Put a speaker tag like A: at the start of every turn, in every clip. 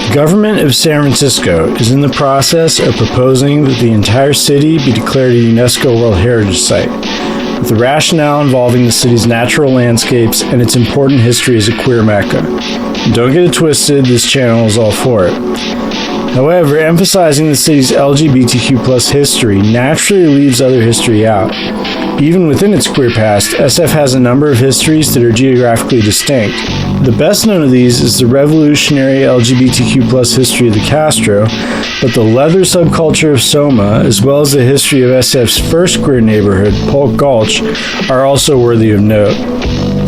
A: The government of San Francisco is in the process of proposing that the entire city be declared a UNESCO World Heritage Site, with the rationale involving the city's natural landscapes and its important history as a queer mecca. And don't get it twisted, this channel is all for it. However, emphasizing the city's LGBTQ+ history naturally leaves other history out. Even within its queer past, SF has a number of histories that are geographically distinct. The best known of these is the revolutionary LGBTQ+ history of the Castro, but the leather subculture of Soma, as well as the history of SF's first queer neighborhood, Polk Gulch, are also worthy of note.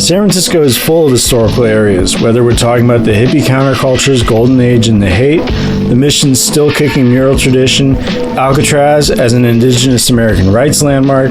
A: San Francisco is full of historical areas, whether we're talking about the hippie counterculture's golden age in the Haight, the Mission's still-kicking mural tradition, Alcatraz as an indigenous American rights landmark,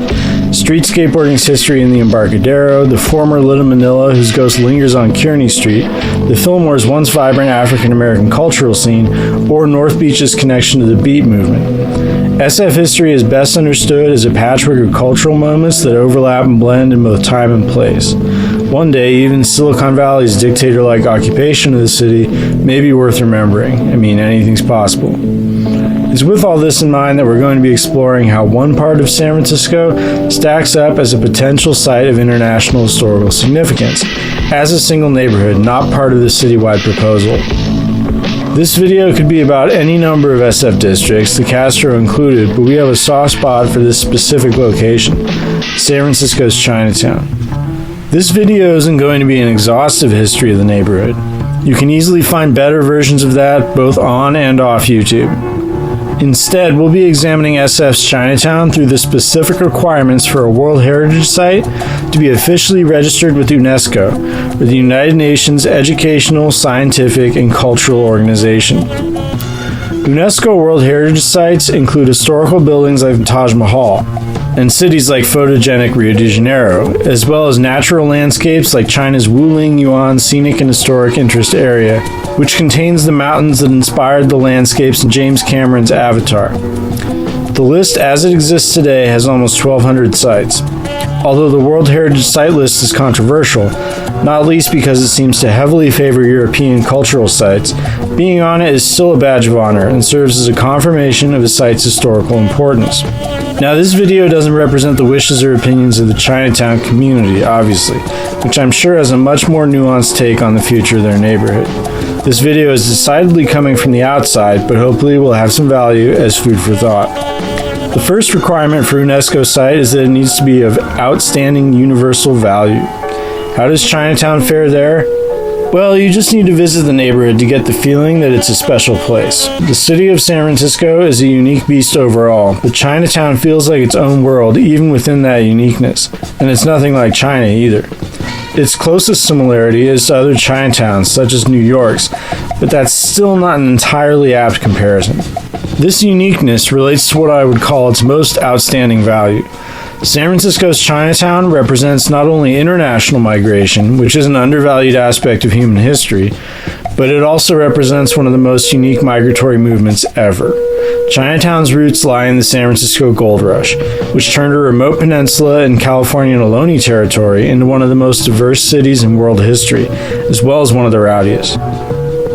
A: street skateboarding's history in the Embarcadero, the former Little Manila whose ghost lingers on Kearny Street, the Fillmore's once vibrant African-American cultural scene, or North Beach's connection to the Beat movement. SF history is best understood as a patchwork of cultural moments that overlap and blend in both time and place. One day, even Silicon Valley's dictator-like occupation of the city may be worth remembering. I mean, anything's possible. It's with all this in mind that we're going to be exploring how one part of San Francisco stacks up as a potential site of international historical significance, as a single neighborhood, not part of the citywide proposal. This video could be about any number of SF districts, the Castro included, but we have a soft spot for this specific location, San Francisco's Chinatown. This video isn't going to be an exhaustive history of the neighborhood. You can easily find better versions of that both on and off YouTube. Instead, we'll be examining SF's Chinatown through the specific requirements for a World Heritage Site to be officially registered with UNESCO, or the United Nations Educational, Scientific, and Cultural Organization. UNESCO World Heritage Sites include historical buildings like the Taj Mahal, and cities like photogenic Rio de Janeiro, as well as natural landscapes like China's Wuling Yuan Scenic and Historic Interest Area, which contains the mountains that inspired the landscapes in James Cameron's Avatar. The list as it exists today has almost 1,200 sites. Although the World Heritage Site list is controversial, not least because it seems to heavily favor European cultural sites, being on it is still a badge of honor and serves as a confirmation of a site's historical importance. Now, this video doesn't represent the wishes or opinions of the Chinatown community, obviously, which I'm sure has a much more nuanced take on the future of their neighborhood. This video is decidedly coming from the outside, but hopefully will have some value as food for thought. The first requirement for UNESCO site is that it needs to be of outstanding universal value. How does Chinatown fare there? Well, you just need to visit the neighborhood to get the feeling that it's a special place. The city of San Francisco is a unique beast overall, but Chinatown feels like its own world even within that uniqueness, and it's nothing like China either. Its closest similarity is to other Chinatowns, such as New York's, but that's still not an entirely apt comparison. This uniqueness relates to what I would call its most outstanding value. San Francisco's Chinatown represents not only international migration, which is an undervalued aspect of human history, but it also represents one of the most unique migratory movements ever. Chinatown's roots lie in the San Francisco Gold Rush, which turned a remote peninsula in Californian Ohlone territory into one of the most diverse cities in world history, as well as one of the rowdiest.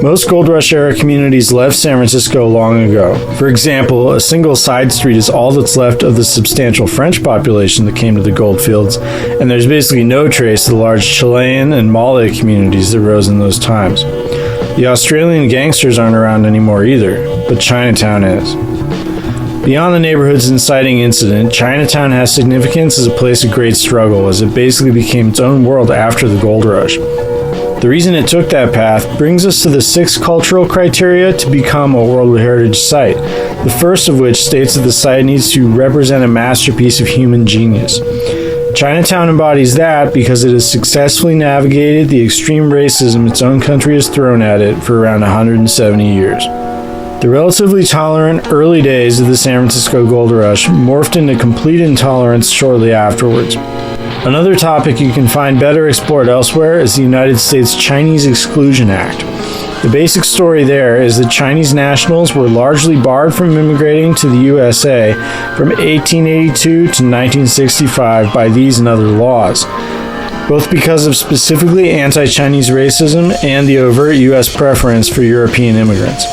A: Most Gold Rush era communities left San Francisco long ago. For example, a single side street is all that's left of the substantial French population that came to the goldfields, and there's basically no trace of the large Chilean and Malay communities that rose in those times. The Australian gangsters aren't around anymore either, but Chinatown is. Beyond the neighborhood's inciting incident, Chinatown has significance as a place of great struggle, as it basically became its own world after the gold rush. The reason it took that path brings us to the 6 cultural criteria to become a World Heritage Site, the first of which states that the site needs to represent a masterpiece of human genius. Chinatown embodies that because it has successfully navigated the extreme racism its own country has thrown at it for around 170 years. The relatively tolerant early days of the San Francisco Gold Rush morphed into complete intolerance shortly afterwards. Another topic you can find better explored elsewhere is the United States Chinese Exclusion Act. The basic story there is that Chinese nationals were largely barred from immigrating to the USA from 1882 to 1965 by these and other laws. both because of specifically anti-Chinese racism and the overt U.S. preference for European immigrants.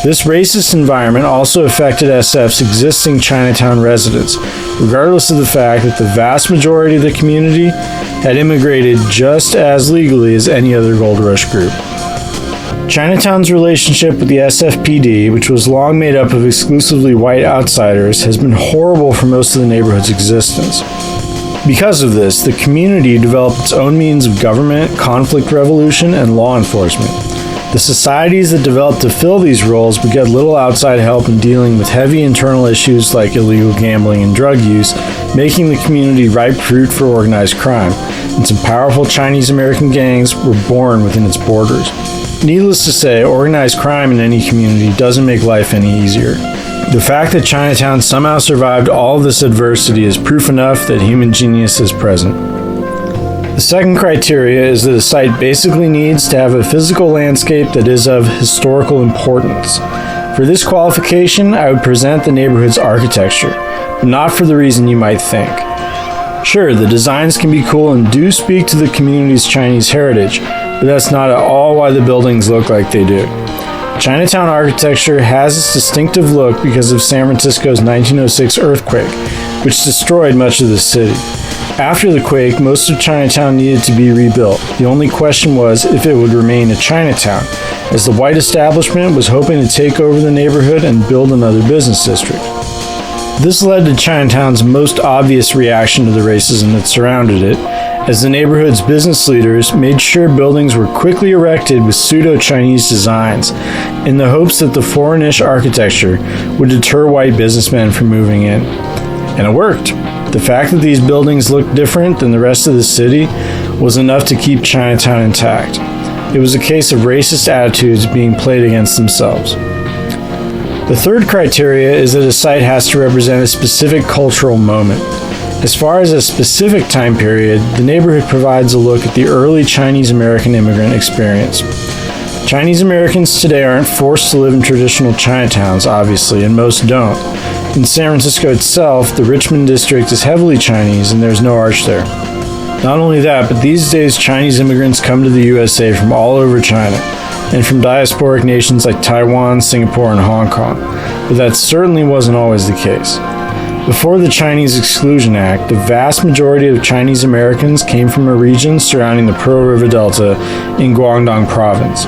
A: This racist environment also affected SF's existing Chinatown residents, regardless of the fact that the vast majority of the community had immigrated just as legally as any other Gold Rush group. Chinatown's relationship with the SFPD, which was long made up of exclusively white outsiders, has been horrible for most of the neighborhood's existence. Because of this, the community developed its own means of government, conflict resolution, and law enforcement. The societies that developed to fill these roles would get little outside help in dealing with heavy internal issues like illegal gambling and drug use, making the community ripe fruit for organized crime, and some powerful Chinese American gangs were born within its borders. Needless to say, organized crime in any community doesn't make life any easier. The fact that Chinatown somehow survived all of this adversity is proof enough that human genius is present. The second criteria is that a site basically needs to have a physical landscape that is of historical importance. For this qualification, I would present the neighborhood's architecture, but not for the reason you might think. Sure, the designs can be cool and do speak to the community's Chinese heritage, but that's not at all why the buildings look like they do. Chinatown architecture has its distinctive look because of San Francisco's 1906 earthquake, which destroyed much of the city. After the quake, most of Chinatown needed to be rebuilt. The only question was if it would remain a Chinatown, as the white establishment was hoping to take over the neighborhood and build another business district. This led to Chinatown's most obvious reaction to the racism that surrounded it, as the neighborhood's business leaders made sure buildings were quickly erected with pseudo-Chinese designs, in the hopes that the foreignish architecture would deter white businessmen from moving in. And it worked. The fact that these buildings looked different than the rest of the city was enough to keep Chinatown intact. It was a case of racist attitudes being played against themselves. The third criteria is that a site has to represent a specific cultural moment. As far as a specific time period, the neighborhood provides a look at the early Chinese American immigrant experience. Chinese Americans today aren't forced to live in traditional Chinatowns, obviously, and most don't. In San Francisco itself, the Richmond district is heavily Chinese and there's no arch there. Not only that, but these days Chinese immigrants come to the USA from all over China, and from diasporic nations like Taiwan, Singapore, and Hong Kong, but that certainly wasn't always the case. Before the Chinese Exclusion Act, the vast majority of Chinese Americans came from a region surrounding the Pearl River Delta in Guangdong Province.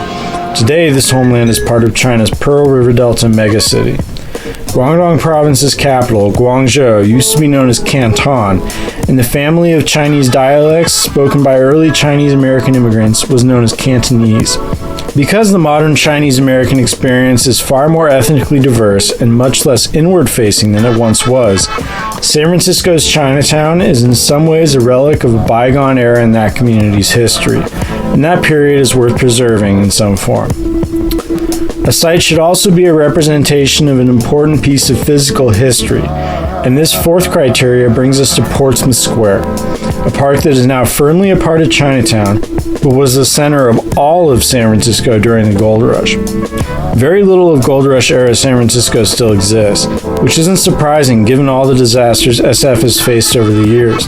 A: Today, this homeland is part of China's Pearl River Delta megacity. Guangdong Province's capital, Guangzhou, used to be known as Canton, and the family of Chinese dialects spoken by early Chinese American immigrants was known as Cantonese. Because the modern Chinese American experience is far more ethnically diverse and much less inward-facing than it once was, San Francisco's Chinatown is in some ways a relic of a bygone era in that community's history, and that period is worth preserving in some form. A site should also be a representation of an important piece of physical history, and this fourth criteria brings us to Portsmouth Square, a park that is now firmly a part of Chinatown, but was the center of all of San Francisco during the Gold Rush. Very little of Gold Rush era San Francisco still exists, which isn't surprising given all the disasters SF has faced over the years.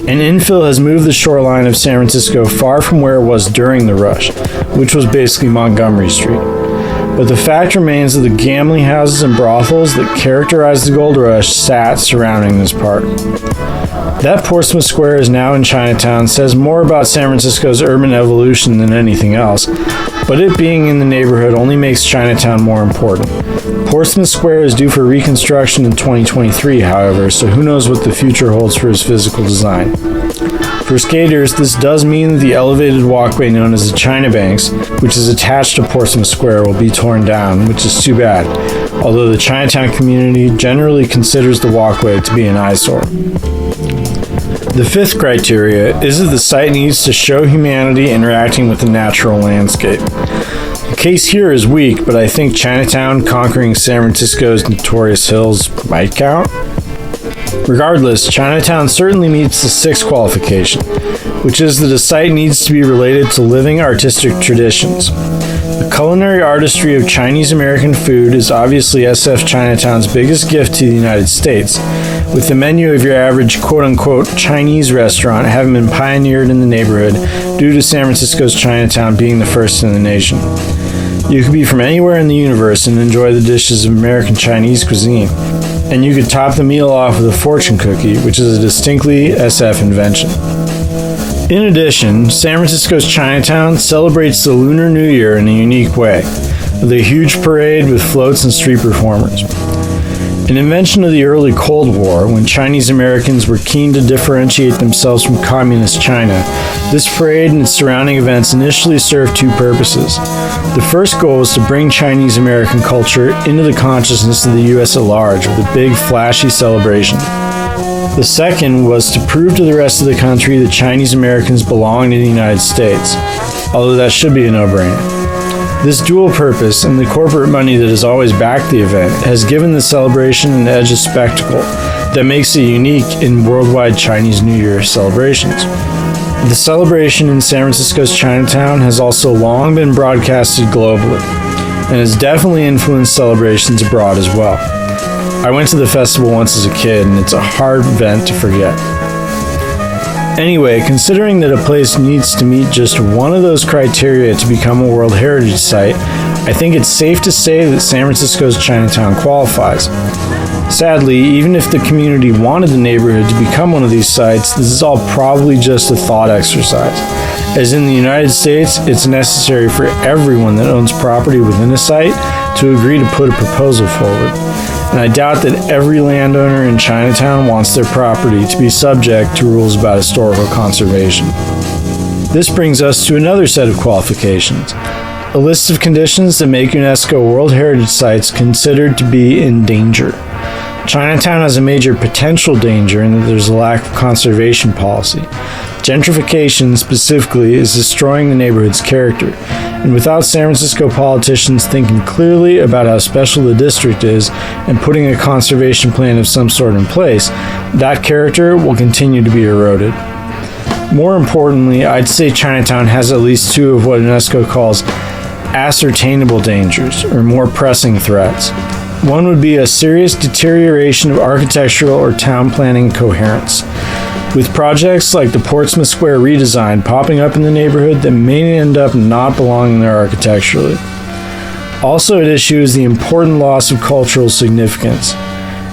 A: And infill has moved the shoreline of San Francisco far from where it was during the rush, which was basically Montgomery Street. But the fact remains that the gambling houses and brothels that characterized the Gold Rush sat surrounding this park. That Portsmouth Square is now in Chinatown says more about San Francisco's urban evolution than anything else, but it being in the neighborhood only makes Chinatown more important. Portsmouth Square is due for reconstruction in 2023, however, so who knows what the future holds for its physical design. For skaters, this does mean that the elevated walkway known as the China Banks, which is attached to Portsmouth Square, will be torn down, which is too bad, although the Chinatown community generally considers the walkway to be an eyesore. The fifth criteria is that the site needs to show humanity interacting with the natural landscape. The case here is weak, but I think Chinatown conquering San Francisco's notorious hills might count. Regardless, Chinatown certainly meets the sixth qualification, which is that a site needs to be related to living artistic traditions. The culinary artistry of Chinese American food is obviously SF Chinatown's biggest gift to the United States, with the menu of your average quote-unquote Chinese restaurant having been pioneered in the neighborhood due to San Francisco's Chinatown being the first in the nation. You could be from anywhere in the universe and enjoy the dishes of American Chinese cuisine, and you could top the meal off with a fortune cookie, which is a distinctly SF invention. In addition, San Francisco's Chinatown celebrates the Lunar New Year in a unique way, with a huge parade with floats and street performers. An invention of the early Cold War, when Chinese Americans were keen to differentiate themselves from communist China, this parade and its surrounding events initially served two purposes. The first goal was to bring Chinese American culture into the consciousness of the U.S. at large with a big, flashy celebration. The second was to prove to the rest of the country that Chinese Americans belong to the United States, although that should be a no-brainer. This dual purpose and the corporate money that has always backed the event has given the celebration an edge of spectacle that makes it unique in worldwide Chinese New Year celebrations. The celebration in San Francisco's Chinatown has also long been broadcasted globally and has definitely influenced celebrations abroad as well. I went to the festival once as a kid, and it's a hard event to forget. Anyway, considering that a place needs to meet just one of those criteria to become a World Heritage Site, I think it's safe to say that San Francisco's Chinatown qualifies. Sadly, even if the community wanted the neighborhood to become one of these sites, this is all probably just a thought exercise. As in the United States, it's necessary for everyone that owns property within a site to agree to put a proposal forward. And I doubt that every landowner in Chinatown wants their property to be subject to rules about historical conservation. This brings us to another set of qualifications, a list of conditions that make UNESCO World Heritage Sites considered to be in danger. Chinatown has a major potential danger in that there's a lack of conservation policy. Gentrification, specifically, is destroying the neighborhood's character, and without San Francisco politicians thinking clearly about how special the district is and putting a conservation plan of some sort in place, that character will continue to be eroded. More importantly, I'd say Chinatown has at least two of what UNESCO calls ascertainable dangers, or more pressing threats. One would be a serious deterioration of architectural or town planning coherence, with projects like the Portsmouth Square redesign popping up in the neighborhood that may end up not belonging there architecturally. Also at issue is the important loss of cultural significance.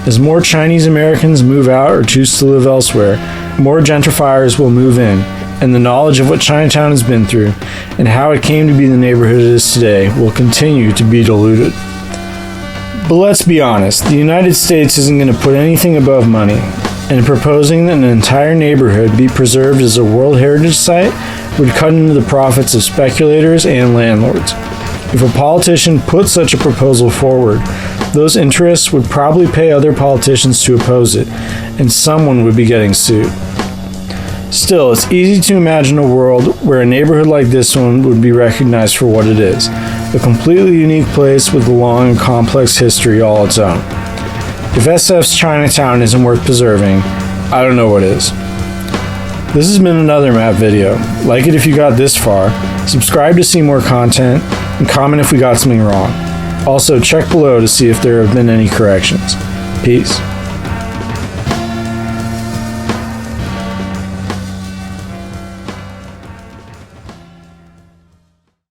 A: As more Chinese Americans move out or choose to live elsewhere, more gentrifiers will move in, and the knowledge of what Chinatown has been through and how it came to be the neighborhood it is today will continue to be diluted. But let's be honest, the United States isn't going to put anything above money, and proposing that an entire neighborhood be preserved as a World Heritage Site would cut into the profits of speculators and landlords. If a politician put such a proposal forward, those interests would probably pay other politicians to oppose it, and someone would be getting sued. Still, it's easy to imagine a world where a neighborhood like this one would be recognized for what it is, a completely unique place with a long and complex history all its own. If SF's Chinatown isn't worth preserving, I don't know what is. This has been another map video. Like it if you got this far, subscribe to see more content, and comment if we got something wrong. Also, check below to see if there have been any corrections. Peace.